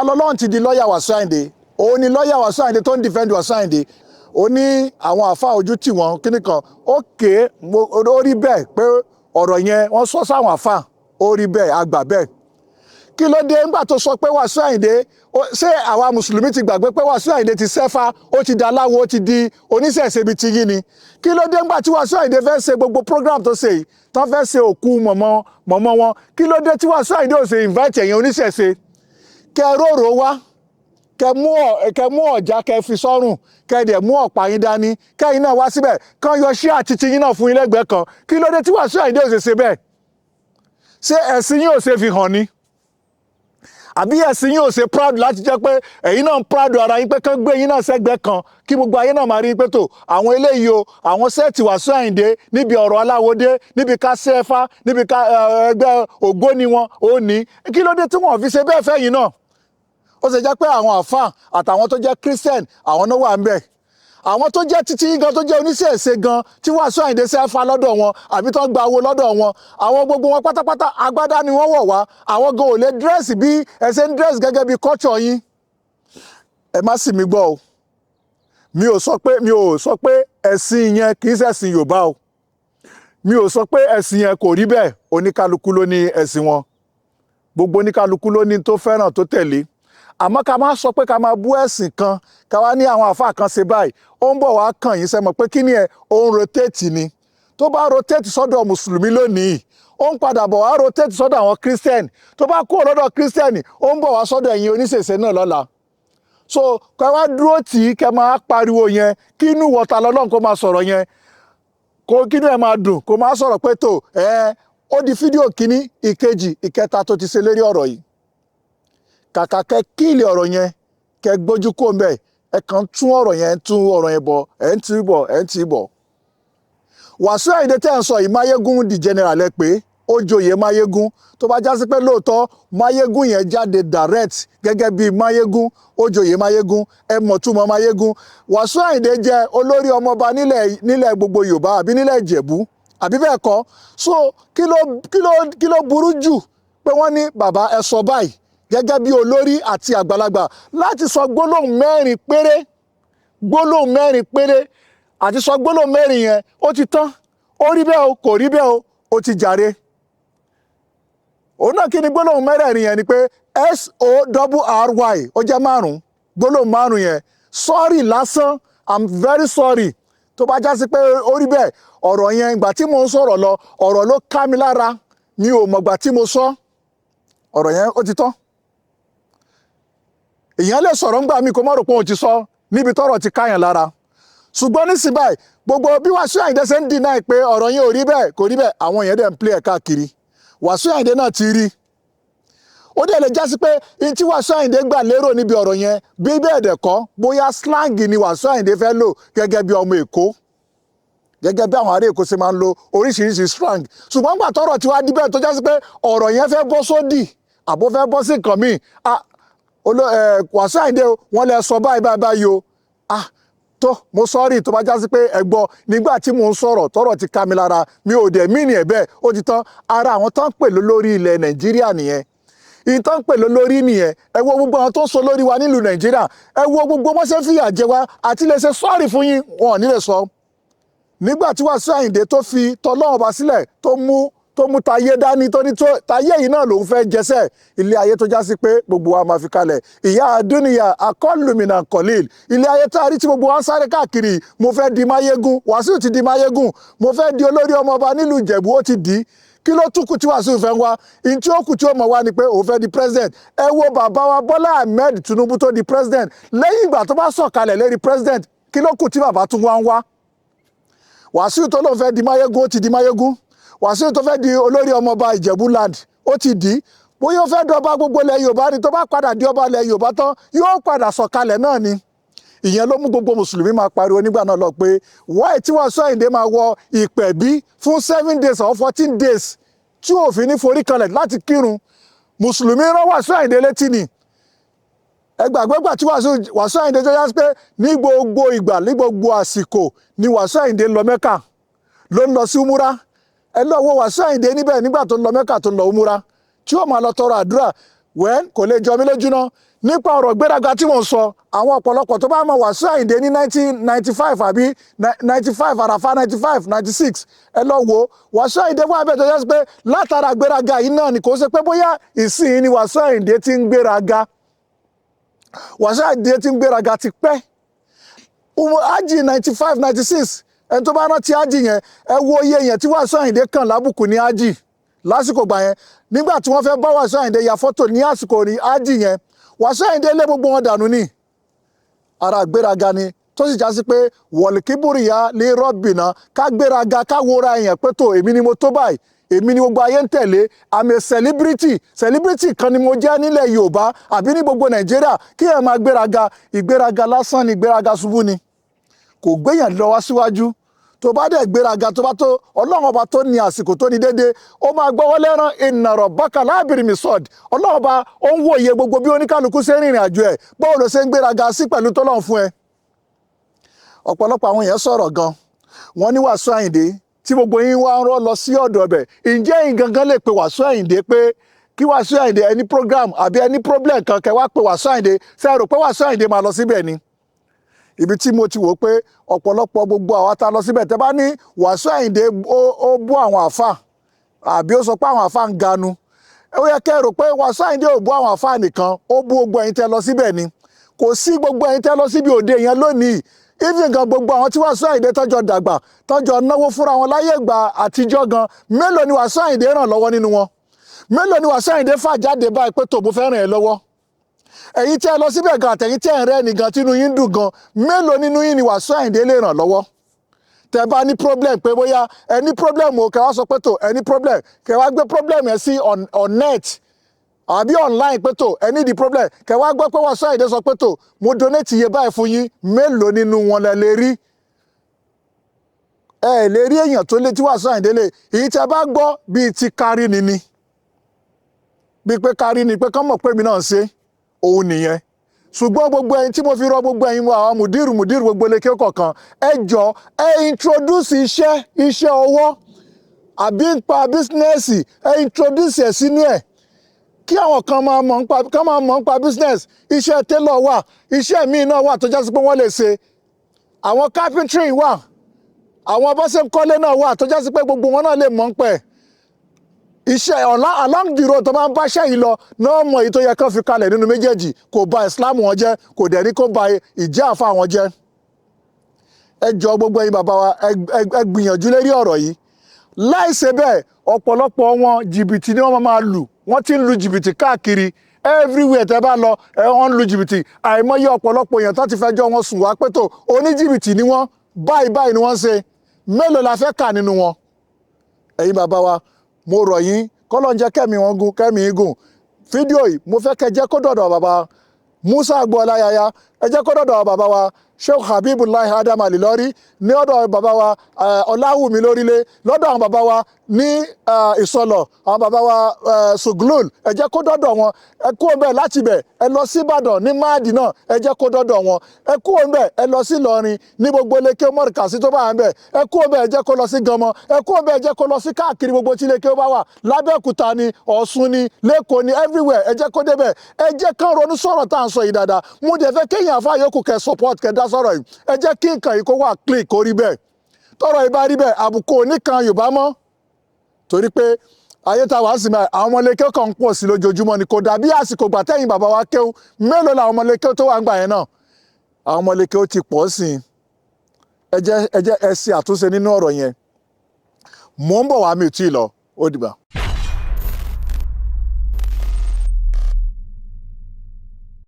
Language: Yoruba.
lọ́lọ́run ti di lọ́ọ̀yà Wasiu Ayinde òun ni lọ́ọ̀yà Wasiu Ayinde tó ń defend Wasiu Ayinde ó ní àwọn àfa ojú tì wọ́n kíní kan ókè ó rí bẹ́ẹ̀ pé ọ̀rọ̀ yẹn wọ́n sọ sáwọn àfa ó rí bẹ́ẹ̀ àgbà bẹ́ẹ̀ kí ló dé ńgbà tó sọ pé Wasiu Ayinde ṣé àwa mùsùlùmí ti gbàgbé pé Wasiu Ayinde ti sẹ́fà ó ti di aláwo ó ti di oníṣẹ̀ṣe ibi ti yín ni kí ló dé ńgbà tí Wasiu Ayinde fẹ́ ṣe gbogbo program tó ṣe yìí tán fẹ́ ṣe òkú mọ̀mọ́ wọn kí ló dé tí Wasiu Ayinde ò ṣe invite ẹ̀yin oníṣẹ̀ṣe kẹ róró wá kẹ mú ọ̀já kẹ fi sọ́rùn kẹ dẹ̀ mú ọ̀pá yín dání kẹyìn náà wá síbẹ̀ kán yọ ṣí àtìtì yín náà fún yín lẹ́gbẹ̀ẹ́ kan kí ló dé tí Wasiu Ayinde ò ṣe bẹ́ẹ̀ ṣé ẹ̀sìn yín ò ṣe fi hàn ni àbí ẹ̀sìn yín ò ṣe proud láti jẹ́ pé ẹ̀yin náà ń proud ara yín pé kán gbé yín náà sẹ́gbẹ̀ẹ́ kan kí gbogbo ayé náà máa rí pé tó àwọn eléyìí o àwọn sẹ́ẹ̀tì Wasiu Ayinde níbi ọ̀rọ̀ aláwọ̀dé níbi ká sẹ́fà níbi ká ẹgbẹ́ ògbóni wọn ò ní kí ló dé tí wọ́n fi ṣe bẹ́ẹ̀ fẹ́yìn náà ó ṣe jẹ́ pé àwọn àfáà àtàwọn tó jẹ́ Christian àwọn náà wà ń bẹ̀ àwọn tó jẹ́ títí gan tó jẹ́ oníṣẹ̀ṣe gan tí Wasiu Ayinde sẹ́fà lọ́dọ̀ wọn àbí tó ń gba owó lọ́dọ̀ wọn àwọn gbogbo wọn pátápátá agbádá ni wọ́n wọ̀ wá àwọn gan ò lè dírẹ́sì bí ẹ ṣe ń dírẹ́sì gẹ́gẹ́ bí culture yín ẹ má sì mí gbọ́ o mi ò sọ pé ẹ̀sìn yẹn kì í ṣẹ̀sìn Yorùbá o mi ò sọ pé ẹ̀sìn yẹn kò rí bẹ́ẹ̀ oníkálukú ló ní ẹ̀sìn wọn gbogbo oníkálukú ló ní tó fẹ́ràn tó tẹ̀lé àmọ́ ká má sọ pé ká máa bú ẹ̀sìn kan ká wá ní àwọn àfáà kan ṣe báyìí ó ń bọ̀ wá kàn yín sẹ́mọ̀ pé kí ni ẹ̀ ó ń rotate ni tó bá rotate sọ́dọ̀ mùsùlùmí lónìí ó ń padà bọ̀ wá rotate sọ́dọ̀ àwọn Christian tó bá kúrò lọ́dọ̀ Christian ó ń bọ̀ wá sọ́dọ̀ ẹ̀yin oníṣẹ̀ṣe náà lọ́la so ká wá dúró tì í kẹ́ máa pariwo yẹn kí inú wọ̀ta lọ́lọ́run kó máa sọ̀rọ̀ yẹn kí inú ẹ̀ máa dùn kó máa sọ̀rọ̀ pé tó ó di fídíò kíní ìkejì ìkẹta tó ti ṣe lérí ọ̀rọ̀ yìí kàkà kẹ kíìlì ọ̀rọ̀ yẹn kẹ gbójú kó ń bẹ̀ ẹ kàn tún ọ̀rọ̀ yẹn bọ̀ ẹ̀ ń tì í bọ̀ Wasiu Ayinde tẹ́ ń sọ yìí Máyégún di general ẹ pé ó joyè Máyégún tó bá jásí pé lóòótọ́ Máyégún yẹn jáde direct gẹ́gẹ́ bí Máyégún ó joyè Máyégún ẹ mọ̀ túmọ̀ Máyégún Wasiu Ayinde jẹ́ olórí ọmọọba nílẹ̀ gbogbo Yorùbá àbí nílẹ̀ Ìjẹ̀bú àbí bẹ́ẹ̀ kọ́ so kí ló burú jù pé wọ́n ní bàbá ẹ sọ báyìí gẹ́gẹ́ bí olórí àti àgbàlagbà láti sọ gbólóhùn mẹ́rin péré àti sọ gbólóhùn mẹ́rin yẹn ó ti tán ó rí bẹ́ẹ̀ o kò rí bẹ́ẹ̀ o ó ti jàre òun náà kí ni gbólóhùn mẹ́rẹ̀ẹ̀rin yẹn ni pé SORRY ó jẹ́ márùn-ún gbólóhùn márùn-ún yẹn sorry lásán I'm very sorry tó bá jásí pé ó rí bẹ́ẹ̀ ọ̀rọ̀ yẹn ìgbà tí mo ń sọ̀rọ̀ lọ ọ̀rọ̀ ló ká mi lára mi ò mọ̀gbà tí mo sọ ọ̀rọ̀ yẹn ó ti tán èèyàn lè sọ̀rọ̀ ńgbà mí kó má rò pé òun ti sọ níbi tọ́rọ̀ ti káyàn lára ṣùgbọ́n ní síbáì gbogbo bí Wasiu Ayinde ṣe ń deny pé ọ̀rọ̀ yẹn ò rí bẹ́ẹ̀ kò rí bẹ́ẹ̀ àwọn èèyàn dẹ̀ ń play ẹ̀ káàkiri Wasiu Ayinde náà ti rí ó dẹ̀ lè jásí pé in tí Wasiu Ayinde gbà lérò níbi ọ̀rọ̀ yẹn bí bẹ́ẹ̀ dẹ̀ kọ́ bóyá slang ni Wasiu Ayinde fẹ́ lò gẹ́gẹ́ bí ọmọ Èkó gẹ́gẹ́ bí àwọn ará Èkó ṣe máa ń lo oríṣiríṣi slang ṣùgbọ́n gbà tọ́rọ̀ tí wá dí bẹ́ẹ̀ tó jásí pé ọ̀rọ̀ yẹn fẹ́ bọ́ sódì àbó fẹ́ bọ́ sí nǹkan míì Wasiu Ayinde wọ́n lè sọ báyìí o tó mo sọ́ọ̀rì tó bá jásí pé ẹ gbọ́ nígbà tí mò ń sọ̀rọ̀ tọ́rọ̀ ti ká mi lára mi ò dẹ̀ mí ní ẹ̀ bẹ́ẹ̀ ó ti tán ara àwọn tán pè lórí ilẹ̀ Nàìjíríà nìyẹn ìtàn pè lórí nìyẹn ẹ wo gbogbo àwọn tó ń sọ lórí wa nílùú Nàìjíríà ẹ wo gbogbo wọn ṣe fìyà jẹ wá àti lè ṣe sọ́ọ̀rì fún yín wọn ò ní lè sọ nígbà tí Wasiu Ayinde tó fi tọlọ́run bá sílẹ̀ tó mú tayé dání tó ní tayé yìí náà lòun fẹ́ jẹsẹ̀ ilé ayé tó já sí pé gbogbo wa máa fi kalẹ̀ ìyá àdúnìyà akọ́lùmínà kọ̀lìl ilé ayé tá a rí tí gbogbo wa ń sáré káàkiri mo fẹ́ di Máyégún Wasiu ti di Máyégún mo fẹ́ di olórí ọmọọba nílùú Ìjẹ̀bú ó ti di kí ló tún kù tí Wasiu fẹ́ wá in tí ó kù tí ó mọ̀ wá ni pé òun fẹ́ di president ẹ wo bàbá wa Bọ́lá Ahmed Tinubu tó di president lẹ́yìn ìgbà tó bá sọ̀kalẹ̀ lérí president kí ló kù tí bàbá tún wá ń wá Wasiu tó lóun fẹ́ di Máyégún ó ti di Máyégún Wasiu tó fẹ́ di olórí ọmọọba Ìjẹ̀bú land ó ti di bóyá ó fẹ́ dọba gbogbo ilẹ̀ Yorùbá ni tó bá padà di ọba ilẹ̀ Yorùbá tán yóò padà sọ̀kalẹ̀ náà ni ìyẹn ló mú gbogbo mùsùlùmí máa pariwo nígbà náà lọ pé wáì tí Wasiu Ayinde máa wọ ìpẹ̀bí fún 7 days or 14 days tí òfin ní forí kalẹ̀ láti kírun mùsùlùmí rán Wasiu Ayinde létí ni ẹgbàgbẹ́gbà tí Wasiu Ayinde tó yá pé ní gbogbo ìgbà ní gbogbo àsìkò ni Wasiu Ayinde lọ Mẹ́kà ló ń lọ sí umura ẹ lọ wo Wasiu Ayinde níbẹ̀ nígbà tó ń lọ Mẹ́kà tó ń lọ umura tí ó máa lọ tọrọ àdúrà wẹ́n kò lè jọ mí lójú náà nípa ọ̀rọ̀ ìgbéraga tí wọ́n sọ àwọn ọ̀pọ̀lọpọ̀ tó bá mọ̀ Wasiu Ayinde ní 1995 àbí 95 àràfà 95 96 ẹ lọ wò Wasiu Ayinde wà bẹ́ẹ̀ tó yẹ pé látara ìgbéraga yìí náà ni kò ṣe pé bóyá ìsìn ni Wasiu Ayinde ti ń gbéraga Wasiu Ayinde ti ń gbéraga ti pẹ́ ájì 95 96 ẹni tó bá rántí ájì yẹn ẹ wo iye yẹn tí Wasiu Ayinde kàn lábùkù ní ájì lásìkò gbà yẹn nígbà tí wọ́n fẹ́ bá Wasiu Ayinde ya fọ́tò ní àsìkò ní ájì yẹn Wasiu Ayinde lé gbogbo wọn dànù ní ara gbéraga ni tó sì já sí pé wọ̀lìkíbùrìyà lè rọ́bìnà ká gbéraga ká wóra èèyàn pé tó èmi ni mo tó báyìí èmi ni gbogbo ayé ń tẹ̀lé I'm a celebrity kan ni mo jẹ́ nílẹ̀ Yorùbá àbí ní gbogbo Nàìjíríà kí ẹ̀ máa gbéraga ìgbéraga lásán ni ìgbéraga ṣubú ni kò gbéyàn lọ wá síwájú tó bá dẹ̀ gbéraga tó bá tó Ọlọ́run ọba tó ní àsìkò tó ní déédéé ó máa gbọ́wọ́ lẹ́rán inna rabbaka lábìrì mi sọ́ọ̀dì Ọlọ́run ọba ó ń wòye gbogbo bí oníkálukú ṣe ń rìnrìn àjò ẹ̀ báwo ló ṣe ń gbéraga sí pẹ̀lú tọ́lọ́run fún ẹ. ọ̀pọ̀lọpọ̀ àwọn èèyàn sọ̀rọ̀ gan wọ́n ní Wasiu Ayinde tí gbogbo yín wá ń rọ́ lọ sí ọ̀dọ̀ ọbẹ̀ ǹjẹ́ yín gangan lè pe Wasiu Ayinde pé kí Wasiu Ayinde ẹni program àbí ẹni problem kan kẹ wá pe Wasiu Ayinde ṣe rò pé Wasiu Ayinde máa lọ síbẹ̀ ni ibi tí mo ti wò pé ọ̀pọ̀lọpọ̀ gbogbo àwa tá lọ síbẹ̀ tẹ́ bá ní Wasiu Ayinde ó bú àwọn àfà àbí ó sọ pé àwọn àfà ń ganu ó yẹ kẹ́ rò pé Wasiu Ayinde ò bú àwọn àfà nìkan ó bú gbogbo ẹ̀yin tẹ́ lọ síbẹ̀ ni kò sí gbogbo ẹ̀yin tẹ́ lọ síbi òde yẹn lónìí even gan gbogbo àwọn tí Wasiu Ayinde tọ́jọ́ dàgbà tọ́jọ́ náwó fúnra wọn láyé ìgbà àtijọ́ gan mélòó ni Wasiu Ayinde ràn lọ́wọ́ nínú wọn mélòó ni Wasiu Ayinde fà jáde báyìí pé tó mo fẹ́ ràn ẹ́ lọ́wọ́ ẹ̀yin tí ẹ lọ síbẹ̀ gan àtẹ̀yin tí ẹ ń rẹ́ nìgan tínú yín dùn gan mélòó nínú yín ni Wasiu Ayinde lè ràn lọ́wọ́ tẹ bá ní problem pé bóyá ẹ ní problem o kẹ wá sọ pé tó ẹ ní problem kẹ wá gbé problem yẹn sí on net àbí online pé tó ẹ ní di problem kẹ wá gbọ́ pé Wasiu Ayinde sọ pé tó mo donate iye báyìí fún yín mélòó nínú wọn lẹ lè rí ẹ lè rí èèyàn tó lé tí Wasiu Ayinde lè èyí tẹ bá gbọ́ bíi ti kárí ni bíi pé kárí ni pé kán mọ̀ pé mi náà ṣe òun nìyẹn ṣùgbọ́n gbogbo ẹ̀yin tí mo fi rọ gbogbo ẹ̀yin àwọn mùdírù gbogbo lékè kọ̀ọ̀kan ẹ jọ ẹ introduce iṣẹ́ ọwọ́ àbí nípa bísínẹ́sì ẹ introduce ẹ̀ sínú ẹ̀ kí àwọn kan máa mọ̀ nípa business iṣẹ́ tailor wà iṣẹ́ míì náà wà tó jásí pé wọ́n lè ṣe àwọn carpentry wà àwọn bọ́sẹ̀ kọ́lé náà wà tó jásí pé gbogbo wọn náà lè mọ̀ nípa ẹ̀ iṣẹ́ along the road tó máa ń báṣẹ́ yìí lọ náà mọ̀ èyí tó yẹ kán fi kalẹ̀ nínú méjèèjì kò bà Islam wọn jẹ́ kò dẹ̀ ní kó bà ìjẹ́ àfa wọn jẹ́ ẹ jọ gbogbo ẹ̀yin bàbá wa ẹ gbìyànjú lérí ọ̀rọ̀ yìí láìṣe bẹ́ẹ̀ ọ̀pọ̀lọpọ̀ wọn jìbìtì ni wọ́n máa lù wọ́n ti ń lu jìbìtì káàkiri everywhere tẹ́ bá lọ wọ́n ń lu jìbìtì àìmọye ọ̀pọ̀lọpọ̀ èèyàn tó ti fẹjọ́ wọn sùn wá pé tó oníjìbìtì ni wọ́n báyìí ni wọ́n ṣe mélòó la fẹ́ kà nínú wọn ẹ̀yin bàbá wa mo rọ̀ yín kọ́lọ́n jẹ́ kẹ́mi gùn fídíò yìí mo fẹ́ kẹ́ jẹ́ kó dọ̀dọ̀ bàbá Musa Agboola Yaya ẹ jẹ́ kó dọ̀dọ̀ bàbá wa Sheikh Habibullahi Adam Alilori ní ọ̀dọ̀ bàbá wa Ọláwùmí lórílẹ̀ lọ́dọ̀ àwọn bàbá wa ní Ìsọlọ̀ àwọn bàbá wa Suglul ẹ jẹ́ kó dọ̀dọ̀ wọn ẹ kú ọ̀nbẹ láti bẹ̀ ẹ lọ sí Ìbàdàn ní Máàdì náà ẹ jẹ́ kó dọ̀dọ̀ wọn ẹ kú ọ̀nbẹ ẹ lọ sí Ìlọrin ní gbogbo lékè mọ́rìkàsí tó bá wà ń bẹ̀ ẹ kú ọ̀nbẹ ẹ jẹ́ kó lọ sí Gànmọ́ ẹ kú ọ̀nbẹ ẹ jẹ́ kó lọ sí káàkiri gbogbo tí lékè bá wà l'Abẹ́òkúta ni Ọ̀ṣun ni l'Ékòó ni everywhere ẹ jẹ́ kó débẹ̀ ẹ jẹ́ kán ronú sọ̀rọ̀ tá à ń sọ yìí dáadáa mo dẹ̀ fẹ́ kéèyàn àfa yòókù kẹ́ support kẹ́ dá sọ̀rọ̀ yìí ẹ jẹ́ kí nǹkan yìí kó wà click kó rí bẹ́ẹ̀ tọ́rọ̀ yìí bá rí bẹ́ẹ̀ àbùkù oníkan Yorùbá mọ́ torí pé ayé tá a wà á sì máa àwọn ọmọléké kan ń pọ̀ sí lójoojúmọ́ ni kò dàbí àsìkò gbà tẹ́yìn bàbá wa kéwú mélòó làwọn ọmọléké tó wà ń gbà yẹn náà àwọn ọmọléké ó ti pọ̀ sí i ẹ jẹ́ ẹ ṣe àtúnṣe nínú ọ̀rọ̀ yẹn mò ń bọ̀ wá mi ò tí ì lọ ó dìgbà.